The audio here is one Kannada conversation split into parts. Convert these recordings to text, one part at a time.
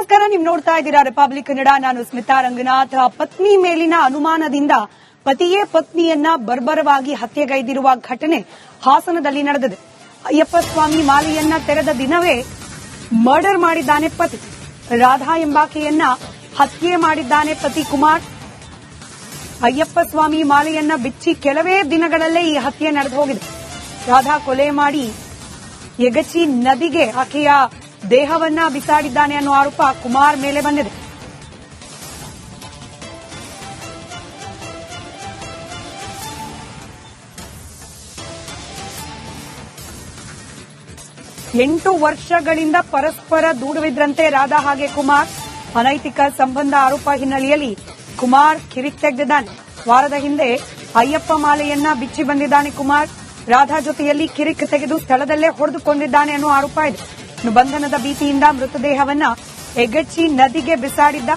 ನಮಸ್ಕಾರ, ನೀವು ನೋಡ್ತಾ ಇದ್ದೀರಾ ರಿಪಬ್ಲಿಕ್ ಕನ್ನಡ. ನಾನು ಸ್ಮಿತಾ ರಂಗನಾಥ್. ಪತ್ನಿ ಮೇಲಿನ ಅನುಮಾನದಿಂದ ಪತಿಯೇ ಪತ್ನಿಯನ್ನ ಬರ್ಬರವಾಗಿ ಹತ್ಯೆಗೈದಿರುವ ಘಟನೆ ಹಾಸನದಲ್ಲಿ ನಡೆದಿದೆ. ಅಯ್ಯಪ್ಪ ಸ್ವಾಮಿ ಮಾಲೆಯನ್ನ ತೆರೆದ ದಿನವೇ ಮರ್ಡರ್ ಮಾಡಿದ್ದಾನೆ ಪತಿ. ರಾಧಾ ಎಂಬಾಕೆಯನ್ನ ಹತ್ಯೆ ಮಾಡಿದ್ದಾನೆ ಪತಿ ಕುಮಾರ್. ಅಯ್ಯಪ್ಪ ಸ್ವಾಮಿ ಮಾಲೆಯನ್ನ ಬಿಚ್ಚಿ ಕೆಲವೇ ದಿನಗಳಲ್ಲೇ ಈ ಹತ್ಯೆ ನಡೆದು ಹೋಗಿದೆ. ರಾಧಾ ಕೊಲೆ ಮಾಡಿ ಯಗಚಿ ನದಿಗೆ ಆಕೆಯ ದೇಹವನ್ನ ಬಿಸಾಡಿದ್ದಾನೆ ಅನ್ನೋ ಆರೋಪ ಕುಮಾರ್ ಮೇಲೆ ಬಂದಿದೆ. ಎಂಟು ವರ್ಷಗಳಿಂದ ಪರಸ್ಪರ ದೂರವಿದ್ರಂತೆ ರಾಧಾ ಹಾಗೆ ಕುಮಾರ್. ಅನೈತಿಕ ಸಂಬಂಧ ಆರೋಪ ಹಿನ್ನೆಲೆಯಲ್ಲಿ ಕುಮಾರ್ ಕಿರಿಕ್ ತೆಗೆದಿದ್ದಾನೆ. ವಾರದ ಹಿಂದೆ ಅಯ್ಯಪ್ಪ ಮಾಲೆಯನ್ನ ಬಿಚ್ಚಿ ಬಂದಿದ್ದಾನೆ ಕುಮಾರ್. ರಾಧಾ ಜೊತೆಯಲ್ಲಿ ಕಿರಿಕ್ ತೆಗೆದು ಸ್ಥಳದಲ್ಲೇ ಹೊಡೆದುಕೊಂಡಿದ್ದಾನೆ ಅನ್ನೋ ಆರೋಪ ಇದೆ. ಬಂಧನದ ಭೀತಿಯಿಂದ ಮೃತದೇಹವನ್ನ ಎಗಚ್ಚಿ ನದಿಗೆ ಬಿಸಾಡಿದ್ದ.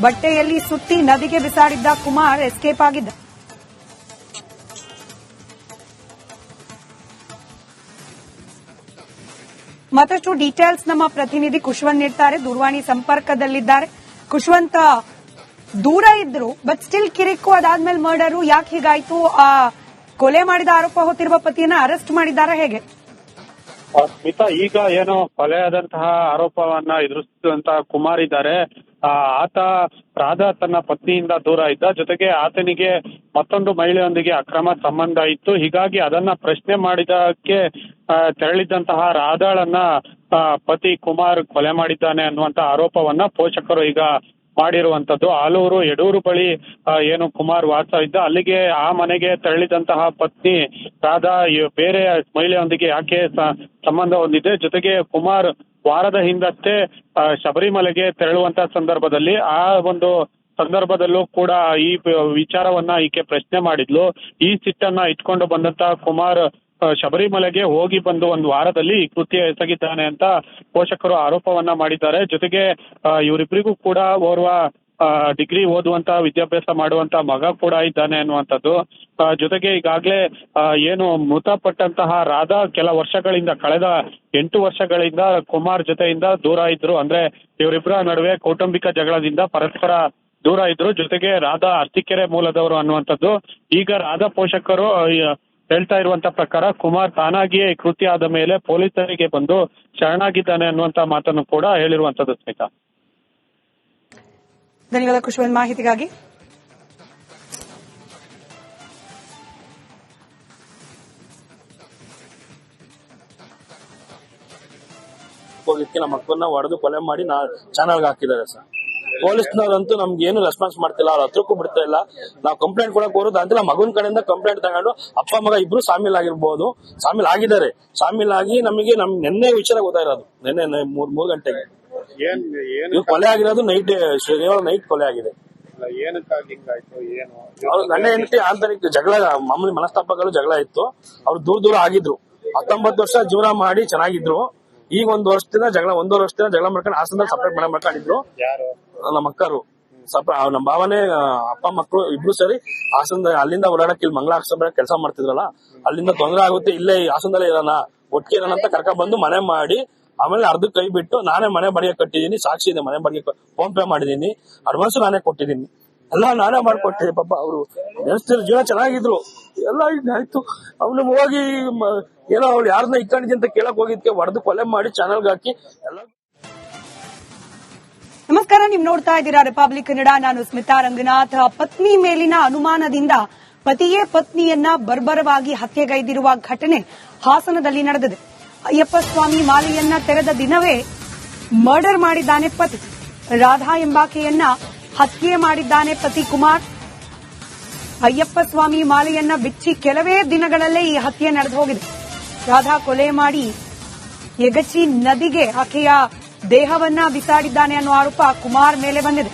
ಬಟ್ಟೆಯಲ್ಲಿ ಸುತ್ತಿ ನದಿಗೆ ಬಿಸಾಡಿದ್ದ ಕುಮಾರ್ ಎಸ್ಕೇಪ್ ಆಗಿದ್ದ. ಮತ್ತಷ್ಟು ಡೀಟೇಲ್ಸ್ ನಮ್ಮ ಪ್ರತಿನಿಧಿ ಕುಶವಂತ್ ನೀಡ್ತಾರೆ. ದೂರವಾಣಿ ಸಂಪರ್ಕದಲ್ಲಿದ್ದಾರೆ. ಕುಶವಂತ, ದೂರ ಇದ್ರು ಬಟ್ ಸ್ಟಿಲ್ ಕಿರಿಕು, ಅದಾದ್ಮೇಲೆ ಮರ್ಡರು, ಯಾಕೆ ಹೀಗಾಯ್ತು? ಆ ಕೊಲೆ ಮಾಡಿದ ಆರೋಪ ಹೊತ್ತಿರುವ ಪತಿಯನ್ನ ಅರೆಸ್ಟ್ ಮಾಡಿದ್ದಾರಾ, ಹೇಗೆ? ಸ್ಮಿತಾ, ಈಗ ಏನು ಕೊಲೆಯಾದಂತಹ ಆರೋಪವನ್ನ ಎದುರಿಸಿದಂತಹ ಕುಮಾರ್ ಇದ್ದಾರೆ. ಆತ ರಾಧಾ ತನ್ನ ಪತ್ನಿಯಿಂದ ದೂರ ಇದ್ದ. ಜೊತೆಗೆ ಆತನಿಗೆ ಮತ್ತೊಂದು ಮಹಿಳೆಯೊಂದಿಗೆ ಅಕ್ರಮ ಸಂಬಂಧ ಇತ್ತು. ಹೀಗಾಗಿ ಅದನ್ನ ಪ್ರಶ್ನೆ ಮಾಡಿದಕ್ಕೆ ತೆರಳಿದ್ದಂತಹ ರಾಧಾಳನ್ನ ಪತಿ ಕುಮಾರ್ ಕೊಲೆ ಮಾಡಿದ್ದಾನೆ ಅನ್ನುವಂತ ಆರೋಪವನ್ನ ಪೋಷಕರು ಈಗ ಮಾಡಿರುವಂತದ್ದು. ಆಲೂರು ಯಡೂರು ಬಳಿ ಏನು ಕುಮಾರ್ ವಾಸ ಇದ್ದ, ಅಲ್ಲಿಗೆ ಆ ಮನೆಗೆ ತೆರಳಿದಂತಹ ಪತ್ನಿ ರಾಧಾ ಬೇರೆ ಮಹಿಳೆಯೊಂದಿಗೆ ಯಾಕೆ ಸಂಬಂಧ ಹೊಂದಿದೆ. ಜೊತೆಗೆ ಕುಮಾರ್ ವಾರದ ಹಿಂದಷ್ಟೇ ಶಬರಿಮಲೆಗೆ ತೆರಳುವಂತಹ ಸಂದರ್ಭದಲ್ಲಿ ಆ ಒಂದು ಸಂದರ್ಭದಲ್ಲೂ ಕೂಡ ಈ ವಿಚಾರವನ್ನ ಈಕೆ ಪ್ರಶ್ನೆ ಮಾಡಿದ್ಲು. ಈ ಸಿಟ್ಟನ್ನ ಇಟ್ಕೊಂಡು ಬಂದಂತಹ ಕುಮಾರ್ ಶಬರಿಮಲೆಗೆ ಹೋಗಿ ಬಂದು ಒಂದು ವಾರದಲ್ಲಿ ಈ ಕೃತ್ಯ ಎಸಗಿದ್ದಾನೆ ಅಂತ ಪೋಷಕರು ಆರೋಪವನ್ನ ಮಾಡಿದ್ದಾರೆ. ಜೊತೆಗೆ ಇವರಿಬ್ಬರಿಗೂ ಕೂಡ ಓರ್ವ ಡಿಗ್ರಿ ಓದುವಂತ ವಿದ್ಯಾಭ್ಯಾಸ ಮಾಡುವಂತ ಮಗ ಕೂಡ ಇದ್ದಾನೆ ಅನ್ನುವಂಥದ್ದು. ಜೊತೆಗೆ ಈಗಾಗಲೇ ಏನು ಮೃತಪಟ್ಟಂತಹ ರಾಧಾ ಕೆಲ ವರ್ಷಗಳಿಂದ, ಕಳೆದ 8 ವರ್ಷಗಳಿಂದ ಕುಮಾರ್ ಜೊತೆಯಿಂದ ದೂರ ಇದ್ರು. ಅಂದ್ರೆ ಇವರಿಬ್ಬರ ನಡುವೆ ಕೌಟುಂಬಿಕ ಜಗಳದಿಂದ ಪರಸ್ಪರ ದೂರ ಇದ್ರು. ಜೊತೆಗೆ ರಾಧಾ ಅರ್ತಿಕೆರೆ ಮೂಲದವರು ಅನ್ನುವಂಥದ್ದು. ಈಗ ರಾಧಾ ಪೋಷಕರು ಹೇಳ್ತಾ ಇರುವಂತ ಪ್ರಕಾರ ಕುಮಾರ್ ತಾನಾಗಿಯೇ ಕೃತ್ಯ ಆದ ಮೇಲೆ ಪೊಲೀಸರಿಗೆ ಬಂದು ಶರಣಾಗಿದ್ದಾನೆ ಅನ್ನುವಂತ ಮಾತನ್ನು ಕೂಡ ಹೇಳಿರುವಂತದ್ದು. ಸ್ಮಿತಾ, ಧನ್ಯವಾದ ಕುಶವಂತ್ ಮಾಹಿತಿಗಾಗಿ. ಹೋಗಿಕ್ಕೆ ನಮ್ಮ ಮಕ್ಕಳನ್ನ ಹೊಡೆದು ಕೊಲೆ ಮಾಡಿ ಚಾನಲ್ಗೆ ಹಾಕಿದ್ದಾರೆ ಸರ್. ಪೊಲೀಸ್ನವರಂತೂ ನಮ್ಗೆ ಏನು ರೆಸ್ಪಾನ್ಸ್ ಮಾಡ್ತಿಲ್ಲ, ಅವ್ರ ಹತ್ರಕ್ಕೂ ಬಿಡ್ತಾ ಇಲ್ಲ. ನಾವು ಕಂಪ್ಲೇಂಟ್ ಕೊಡಕ್ ಹೋಗೋದು ಅಂತ ಮಗನ ಕಡೆಯಿಂದ ಕಂಪ್ಲೇಂಟ್ ತಗೊಂಡು ಅಪ್ಪ ಮಗ ಇಬ್ರು ಸಾಮಿಲ್ ಆಗಿರ್ಬೋದು, ಸಾಮಿಲ್ ಆಗಿದ್ದಾರೆ. ಸಾಮಿಲ್ ಆಗಿ ನಮಗೆ ನಿನ್ನೆ ವಿಚಾರ ಗೊತ್ತಾಗಿರೋದು. ನಿನ್ನೆ 3 ಗಂಟೆಗೆ ಕೊಲೆ ಆಗಿರೋದು. ನೈಟ್ ಕೊಲೆ ಆಗಿದೆ. ಅವ್ರ ಗಂಡ ಹೆಂಡತಿ ಆಂತರಿಕ ಜಗಳ, ಮಾಮೂಲಿ ಮನಸ್ತಾಪಗಳು ಜಗಳ ಇತ್ತು. ಅವ್ರು ದೂರ ಆಗಿದ್ರು. 19 ವರ್ಷ ಜೀವನ ಮಾಡಿ ಚೆನ್ನಾಗಿದ್ರು. ಈಗ 1 ವರ್ಷದಿಂದ ಜಗಳ, 1.5 ವರ್ಷದಿಂದ ಜಗಳ ಮಾಡ್ಕೊಂಡು ಹಾಸನದಲ್ಲಿ ಸಪರೇಟ್ ಮನೆ ಮಾಡ್ಕೊಂಡಿದ್ರು. ನಮ್ಮ ಅಕ್ಕರು ನಮ್ಮ ಭಾವನೆ ಅಪ್ಪ ಮಕ್ಕಳು ಇಬ್ರು ಸರಿ ಹಾಸನ ಅಲ್ಲಿಂದ ಓಡಾಡಕ್ಕೆ ಇಲ್ಲಿ ಮಂಗಳಾರ ಕೆಲಸ ಮಾಡ್ತಿದ್ರಲ್ಲ, ಅಲ್ಲಿಂದ ತೊಂದರೆ ಆಗುತ್ತೆ, ಇಲ್ಲೇ ಹಾಸನದಲ್ಲೇ ಇರೋಣ, ಒಟ್ಟಿಗೆ ಇರೋಣ ಅಂತ ಕರ್ಕೊಂಡ್ ಬಂದು ಮನೆ ಮಾಡಿ ಆಮೇಲೆ ಅರ್ಧಕ್ಕೆ ಕೈ ಬಿಟ್ಟು ನಾನೇ ಮನೆ ಬಾಡಿಗೆ ಕಟ್ಟಿದೀನಿ. ಸಾಕ್ಷಿ ಇದೆ, ಮನೆ ಬಾಡಿಗೆ ಫೋನ್ ಪೇ ಮಾಡಿದೀನಿ, ಅಡ್ವಾನ್ಸ್ ನಾನೇ ಕೊಟ್ಟಿದ್ದೀನಿ, ಎಲ್ಲ ನಾನೇ ಮಾಡ್ಕೊಟ್ಟಿದ್ದೆ. ಪಾಪ ಅವರು ನೆನೆಸ್ತಿರೋ ಜೀವನ ಚೆನ್ನಾಗಿದ್ರು. ಎಲ್ಲ ಆಯ್ತು. ಅವ್ನು ಹೋಗಿ ಏನೋ ಅವ್ಳು ಯಾರನ್ನ ಇಟ್ಕೊಂಡಿದ್ದೆ ಅಂತ ಕೇಳಕ್ ಹೋಗಿದ್ಕೆ ಹೊಡೆದು ಕೊಲೆ ಮಾಡಿ ಚಾನಲ್ಗೆ ಹಾಕಿ ಎಲ್ಲ. ನಮಸ್ಕಾರ, ನೀವು ನೋಡ್ತಾ ಇದ್ದೀರಾ ರಿಪಬ್ಲಿಕ್ ಕನ್ನಡ. ನಾನು ಸ್ಮಿತಾ ರಂಗನಾಥ್. ಪತ್ನಿ ಮೇಲಿನ ಅನುಮಾನದಿಂದ ಪತಿಯೇ ಪತ್ನಿಯನ್ನ ಬರ್ಬರವಾಗಿ ಹತ್ಯೆಗೈದಿರುವ ಘಟನೆ ಹಾಸನದಲ್ಲಿ ನಡೆದಿದೆ. ಅಯ್ಯಪ್ಪ ಸ್ವಾಮಿ ಮಾಲೆಯನ್ನ ತೆರೆದ ದಿನವೇ ಮರ್ಡರ್ ಮಾಡಿದ್ದಾನೆ ಪತಿ. ರಾಧಾ ಎಂಬಾಕೆಯನ್ನ ಹತ್ಯೆ ಮಾಡಿದ್ದಾನೆ ಪತಿ ಕುಮಾರ್. ಅಯ್ಯಪ್ಪ ಸ್ವಾಮಿ ಮಾಲೆಯನ್ನ ಬಿಚ್ಚಿ ಕೆಲವೇ ದಿನಗಳಲ್ಲೇ ಈ ಹತ್ಯೆ ನಡೆದು ಹೋಗಿದೆ. ರಾಧಾ ಕೊಲೆ ಮಾಡಿ ಯಗಚಿ ನದಿಗೆ ಆಕೆಯ ದೇಹವನ್ನ ಬಿಸಾಡಿದ್ದಾನೆ ಅನ್ನೋ ಆರೋಪ ಕುಮಾರ್ ಮೇಲೆ ಬಂದಿದೆ.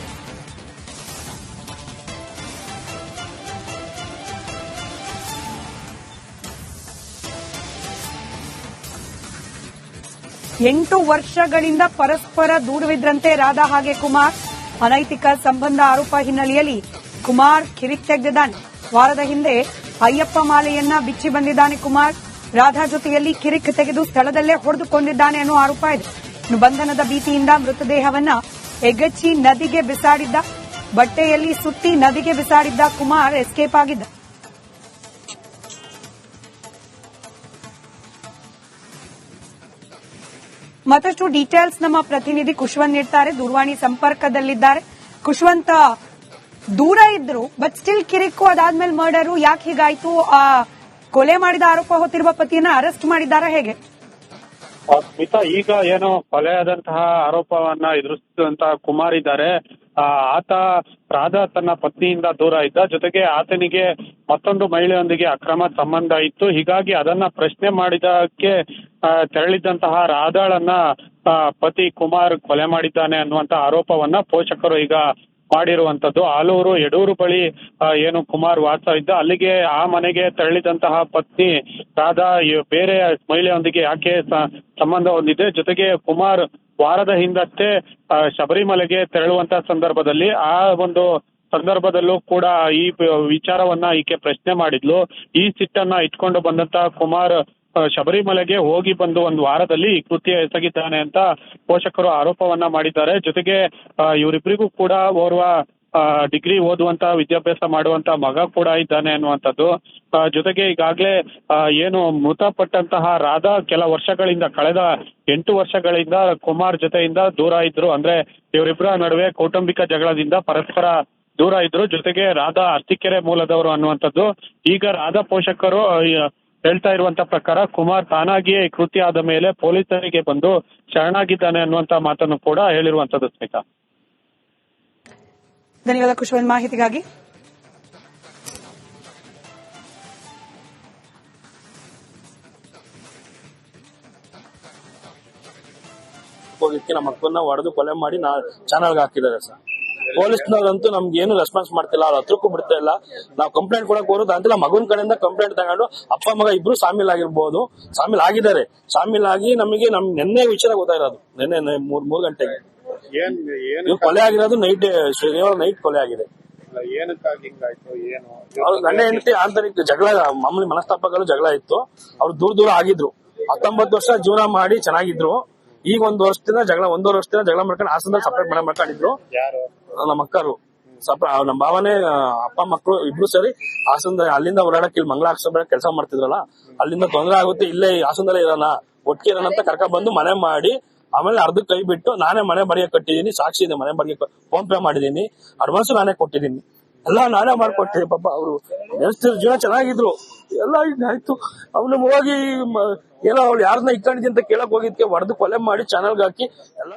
ಎಂಟು ವರ್ಷಗಳಿಂದ ಪರಸ್ಪರ ದೂರವಿದ್ರಂತೆ ರಾಧಾ ಹಾಗೆ ಕುಮಾರ್. ಅನೈತಿಕ ಸಂಬಂಧ ಆರೋಪ ಹಿನ್ನೆಲೆಯಲ್ಲಿ ಕುಮಾರ್ ಕಿರಿಕ್ ತೆಗೆದಿದ್ದಾನೆ. ವಾರದ ಹಿಂದೆ ಅಯ್ಯಪ್ಪ ಮಾಲೆಯನ್ನ ಬಿಚ್ಚಿ ಬಂದಿದ್ದಾನೆ ಕುಮಾರ್. ರಾಧಾ ಜೊತೆಯಲ್ಲಿ ಕಿರಿಕ್ ತೆಗೆದು ಸ್ಥಳದಲ್ಲೇ ಹೊಡೆದುಕೊಂಡಿದ್ದಾನೆ ಅನ್ನೋ ಆರೋಪ ಇದೆ. ಬಂಧನದ ಭೀತಿಯಿಂದ ಮೃತದೇಹವನ್ನ ಎಗಚ್ಚಿ ನದಿಗೆ ಬಿಸಾಡಿದ್ದ. ಬಟ್ಟೆಯಲ್ಲಿ ಸುತ್ತಿ ನದಿಗೆ ಬಿಸಾಡಿದ್ದ ಕುಮಾರ್ ಎಸ್ಕೇಪ್ ಆಗಿದ್ದ. ಮತ್ತಷ್ಟು ಡೀಟೇಲ್ಸ್ ನಮ್ಮ ಪ್ರತಿನಿಧಿ ಕುಶವಂತ್ ನೀಡ್ತಾರೆ. ದೂರವಾಣಿ ಸಂಪರ್ಕದಲ್ಲಿದ್ದಾರೆ. ಕುಶವಂತ, ದೂರ ಇದ್ರು ಬಟ್ ಸ್ಟಿಲ್ ಕಿರಿಕು, ಅದಾದ್ಮೇಲೆ ಮರ್ಡರು, ಯಾಕೆ ಹೀಗಾಯ್ತು? ಕೊಲೆ ಮಾಡಿದ ಆರೋಪ ಹೊತ್ತಿರುವ ಪತಿಯನ್ನ ಅರೆಸ್ಟ್ ಮಾಡಿದ್ದಾರಾ, ಹೇಗೆ? ಸ್ಮಿತಾ, ಈಗ ಏನು ಕೊಲೆಯಾದಂತಹ ಆರೋಪವನ್ನ ಎದುರಿಸಿದಂತಹ ಕುಮಾರ್ ಇದ್ದಾರೆ, ಆತ ರಾಧಾ ತನ್ನ ಪತ್ನಿಯಿಂದ ದೂರ ಇದ್ದ. ಜೊತೆಗೆ ಆತನಿಗೆ ಮತ್ತೊಂದು ಮಹಿಳೆಯೊಂದಿಗೆ ಅಕ್ರಮ ಸಂಬಂಧ ಇತ್ತು. ಹೀಗಾಗಿ ಅದನ್ನ ಪ್ರಶ್ನೆ ಮಾಡಿದಕ್ಕೆ ತೆರಳಿದ್ದಂತಹ ರಾಧಾಳನ್ನ ಪತಿ ಕುಮಾರ್ ಕೊಲೆ ಮಾಡಿದ್ದಾನೆ ಅನ್ನುವಂತ ಆರೋಪವನ್ನ ಪೋಷಕರು ಈಗ ಮಾಡಿರುವಂತದ್ದು. ಆಲೂರು ಯಡೂರು ಬಳಿ ಏನು ಕುಮಾರ್ ವಾಸ ಇದ್ದ, ಅಲ್ಲಿಗೆ ಆ ಮನೆಗೆ ತೆರಳಿದಂತಹ ಪತ್ನಿ ರಾಧಾ ಬೇರೆ ಮಹಿಳೆಯೊಂದಿಗೆ ಯಾಕೆ ಸಂಬಂಧ ಹೊಂದಿದೆ. ಜೊತೆಗೆ ಕುಮಾರ್ ವಾರದ ಹಿಂದಷ್ಟೇ ಶಬರಿಮಲೆಗೆ ತೆರಳುವಂತಹ ಸಂದರ್ಭದಲ್ಲಿ ಆ ಒಂದು ಸಂದರ್ಭದಲ್ಲೂ ಕೂಡ ಈ ವಿಚಾರವನ್ನ ಈಕೆ ಪ್ರಶ್ನೆ ಮಾಡಿದ್ಲು. ಈ ಸಿಟ್ಟನ್ನ ಇಟ್ಕೊಂಡು ಬಂದಂತಹ ಕುಮಾರ್ ಶಬರಿಮಲೆಗೆ ಹೋಗಿ ಬಂದು ಒಂದು ವಾರದಲ್ಲಿ ಈ ಕೃತ್ಯ ಎಸಗಿದ್ದಾನೆ ಅಂತ ಪೋಷಕರು ಆರೋಪವನ್ನ ಮಾಡಿದ್ದಾರೆ. ಜೊತೆಗೆ ಇವರಿಬ್ಬರಿಗೂ ಕೂಡ ಓರ್ವ ಡಿಗ್ರಿ ಓದುವಂತ ವಿದ್ಯಾಭ್ಯಾಸ ಮಾಡುವಂತ ಮಗ ಕೂಡ ಇದ್ದಾನೆ ಅನ್ನುವಂಥದ್ದು. ಜೊತೆಗೆ ಈಗಾಗಲೇ ಏನು ಮೃತಪಟ್ಟಂತಹ ರಾಧಾ ಕೆಲ ವರ್ಷಗಳಿಂದ, ಕಳೆದ 8 ವರ್ಷಗಳಿಂದ ಕುಮಾರ್ ಜೊತೆಯಿಂದ ದೂರ ಇದ್ರು. ಅಂದ್ರೆ ಇವರಿಬ್ಬರ ನಡುವೆ ಕೌಟುಂಬಿಕ ಜಗಳದಿಂದ ಪರಸ್ಪರ ದೂರ ಇದ್ರು. ಜೊತೆಗೆ ರಾಧಾ ಅರಸೀಕೆರೆ ಮೂಲದವರು ಅನ್ನುವಂಥದ್ದು. ಈಗ ರಾಧಾ ಪೋಷಕರು ಹೇಳ್ತಾ ಇರುವಂತ ಪ್ರಕಾರ ಕುಮಾರ್ ತಾನಾಗಿಯೇ ಕೃತ್ಯ ಆದ ಮೇಲೆ ಪೊಲೀಸರಿಗೆ ಬಂದು ಶರಣಾಗಿದ್ದಾನೆ ಅನ್ನುವಂತ ಮಾತನ್ನು ಕೂಡ ಹೇಳಿರುವಂತದ್ದು. ಸ್ಮಿತಾ, ಧನ್ಯವಾದ ಕುಶವಂತ್ ಮಾಹಿತಿಗಾಗಿ. ನಮ್ಮ ಮಕ್ಕಳನ್ನ ಹೊಡೆದು ಕೊಲೆ ಮಾಡಿ ಚಾನಲ್ಗೆ ಹಾಕಿದ್ದಾರೆ ಸರ್. ಪೊಲೀಸ್ನವ್ರಂತೂ ನಮ್ಗೆ ಏನು ರೆಸ್ಪಾನ್ಸ್ ಮಾಡ್ತಿಲ್ಲ, ಅವ್ರ ಹತ್ರಕ್ಕೂ ಬಿಡ್ತಾ ಇಲ್ಲ. ನಾವು ಕಂಪ್ಲೇಂಟ್ ಕೊಡಕ್ ಹೋಗೋದು ಅಂತ ಮಗನ ಕಡೆಯಿಂದ ಕಂಪ್ಲೇಂಟ್ ತಗೊಂಡು ಅಪ್ಪ ಮಗ ಇಬ್ರು ಸಾಮಿಲ್ ಆಗಿರ್ಬೋದು, ಸಾಮಿಲ್ ಆಗಿದ್ದಾರೆ. ಸಾಮಿಲ್ ಆಗಿ ನಮಗೆ ನೆನ್ನೆ ವಿಚಾರ ಗೊತ್ತಾಗಿರೋದು, ನೆನ್ನೆ 3 ಗಂಟೆಗೆ ಕೊಲೆ ಆಗಿರೋದು. ನೈಟ್ ಕೊಲೆ ಆಗಿದೆ. ಅವ್ರ ಗಂಡ ಹೆಂಡತಿ ಆಂತರಿಕ ಜಗಳ, ಮಾಮೂಲಿ ಮನಸ್ತಾಪಗಳು ಜಗಳ ಇತ್ತು. ಅವ್ರು ದೂರ ಆಗಿದ್ರು. 19 ವರ್ಷ ಜೀವನ ಮಾಡಿ ಚೆನ್ನಾಗಿದ್ರು. ಈಗ 1 ವರ್ಷದಿಂದ ಜಗಳ, 1.5 ವರ್ಷದಿಂದ ಜಗಳ ಮಾಡ್ಕೊಂಡು ಹಾಸನದಲ್ಲಿ ಸಪರೇಟ್ ಮನೆ ಮಾಡ್ಕೊಂಡಿದ್ರು. ನಮ್ಮ ಅಕ್ಕರು ನಮ್ಮ ಭಾವನೆ ಅಪ್ಪ ಮಕ್ಕಳು ಇಬ್ರು ಸರಿ ಹಾಸನದಲ್ಲಿ, ಅಲ್ಲಿಂದ ಓಡಾಡಕ್ಕೆ ಇಲ್ಲಿ ಮಂಗಳಾಕ್ಷರ ಕೆಲಸ ಮಾಡ್ತಿದ್ರಲ್ಲ, ಅಲ್ಲಿಂದ ತೊಂದರೆ ಆಗುತ್ತೆ, ಇಲ್ಲೇ ಹಾಸನದಲ್ಲೇ ಇರೋಣ, ಒಟ್ಟಿಗೆ ಇರೋಣ ಅಂತ ಕರ್ಕೊಂಡ್ ಬಂದು ಮನೆ ಮಾಡಿ, ಆಮೇಲೆ ಅರ್ಧಕ್ಕೆ ಕೈ ಬಿಟ್ಟು ನಾನೇ ಮನೆ ಬಾಡಿಗೆ ಕಟ್ಟಿದೀನಿ. ಸಾಕ್ಷಿ ಇದೆ, ಮನೆ ಬಾಡಿಗೆ ಫೋನ್ ಪೇ ಮಾಡಿದೀನಿ, ಅಡ್ವಾನ್ಸ್ ನಾನೇ ಕೊಟ್ಟಿದ್ದೀನಿ, ಎಲ್ಲ ನಾನೇ ಮಾಡ್ಕೊಟ್ಟಿದ್ದೀನಿ. ಪಾಪ ಅವರು ನೆನೆಸ್ತಿರೋ ಜೀವನ ಚೆನ್ನಾಗಿದ್ರು, ಎಲ್ಲ ಆಯ್ತು. ಅವನು ಹೋಗಿ ಏನೋ ಅವ್ಳು ಯಾರನ್ನ ಇಟ್ಕೊಂಡಿದ್ದೆ ಅಂತ ಕೇಳಕ್ ಹೋಗಿದ್ಕೆ ಹೊಡೆದು ಕೊಲೆ ಮಾಡಿ ಚಾನಲ್ಗೆ ಹಾಕಿ ಎಲ್ಲ